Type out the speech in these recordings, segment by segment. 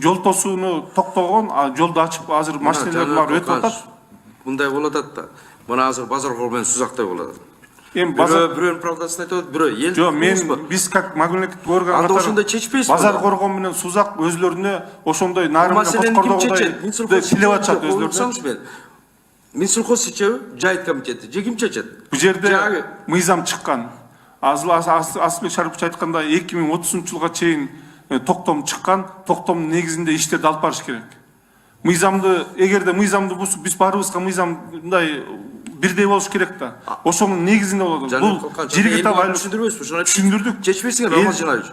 Жол тосууну токтогон, жолду ачып азыр машиналар бар өтүп атат. Мындай болуп атат да. Мына азыр базар кол менен Сузактай болуп атат. Эми базар бирөөнүн правдасын айтып атат, бирөө эл. Жок, биз как мамлекеттик орган анда ошондой чечпейсиз. Базар коргоо менен Сузак өзлөрүнө ошондой нарым менен коткордогудай тилеп атышат өзлөрүнө. Минсельхоз чечеби, жайыт комитети, же ким чечет? Бул жерде мыйзам чыккан. Асылбек Шарипович айткандай 2030-жылга чейин токтом чыккан, токтомдун негизинде иштерди алып барыш керек. Мыйзамды, эгерде мыйзамды бузуп, биз баарыбызга мыйзам мындай бирдей болуш керек да. Ошонун негизинде болот. Бул жерге табайлык түшүндүрбөйсүзбү? Ошону түшүндүрдүк. Чечпейсиңер, Рамазанович.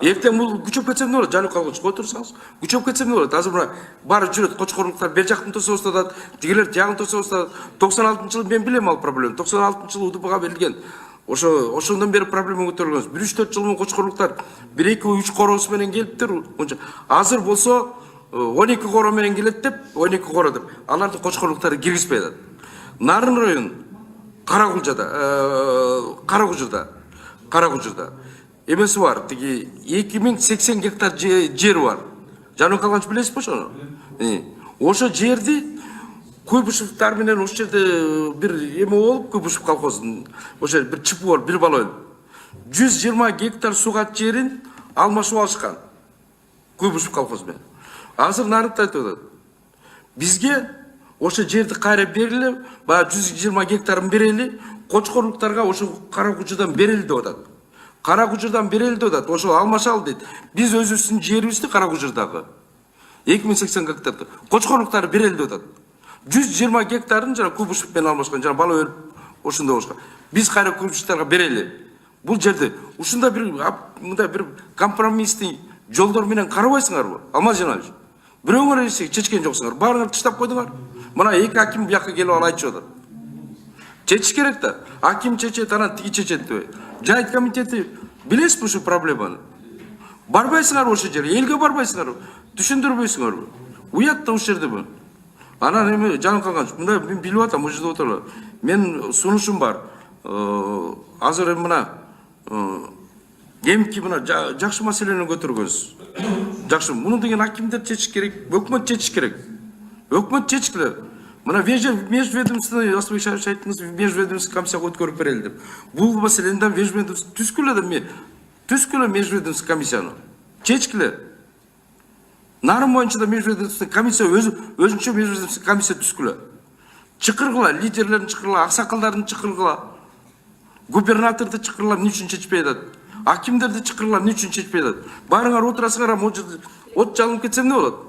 Эртең бул күчөп кетсе эмне болот? Жанып калгыч кой турсаңыз. Күчөп кетсе эмне болот? Азыр мына баары жүрөт, кочкорлуктар бер жактын тосо устатат, тигилер жагын тосо устатат. 96-жылы мен билем ал проблема. 96-жылы УДПга берилген. Ошондон бери проблема көтөрүлгөн. 1-3-4 жыл менен кочкорлуктар 1-2-3 короосу менен келиптир. Азыр болсо 12 коро менен келет деп, 12 коро деп. Алардын кочкорлуктары киргизбей атат. Нарын район Карагужурда эмеси бар, тиги 2080 гектар жер бар. Жаным калганч билесизби ошону? Ошо жерди Куйбышевдер менен ошол жерде бир эме болуп, Куйбышев колхозунун ошо бир чипи бар, бир бала өлүп. 120 гектар сугат жерин алмашып алышкан. Куйбышев колхозу менен. Азыр нарынты айтып атат. Бизге ошо жерди кайра берили, баягы 120 гектарын берели, кочкорлуктарга ошо Карагужурдан берели деп атат. Карагужурдан берели деп атат, ошо алмашалы дейт. Биз өзүбүздүн жерибизди Карагужурдагы 2080 гектарды кочкорлуктары берели деп атат. 120 гектарын жана Куйбышев менен алмашкан, жана бала өлүп ошондой болушкан. Биз кайра Куйбышевдарга берели. Бул жерде ушундай бир компромисстик жолдор менен карабайсыңарбы? Алмазжанович, бирөөңөр чечкен жоксуңар, баарыңар тыштап койдуңар. Мына эки аким бияка келип алып айтышып атат. Чечиш керек да. Аким чечет, анан тиги чечет деп. Жайыт комитети билесизби ушу проблеманы? Барбайсыңар ошол жерге, элге барбайсыңар, түшүндүрбөйсүңөрбү? Уят да ошол жерде бу. Анан эми жаным калганч, мындай мен билип атам, ошол жерде отуруп. Мен сунушум бар. Азыр эми мына эмки мына жакшы маселени көтөргөнсүз. Жакшы, муну деген акимдер чечиш керек, өкмөт чечиш керек. Өкмөт чечкиле. Мына межведомственный, Асылбек Шарипович айттыңыз, межведомственный комиссияга өткөрүп берели деп. Бул маселени межведомственный түзкүлө межведомственный комиссияны. Чечкиле. Нарын боюнча да межведомственный комиссия өзүнчө межведомственный комиссия түзкүлө. Чакыргыла, лидерлерин чакыргыла, аксакалдарын чакыргыла. Губернаторду чакыргыла, эмне үчүн чечпей атат? Акимдерди чакыргыла, эмне үчүн чечпей атат? Баарыңар отурасыңар, от жалынып кетсе эмне болот?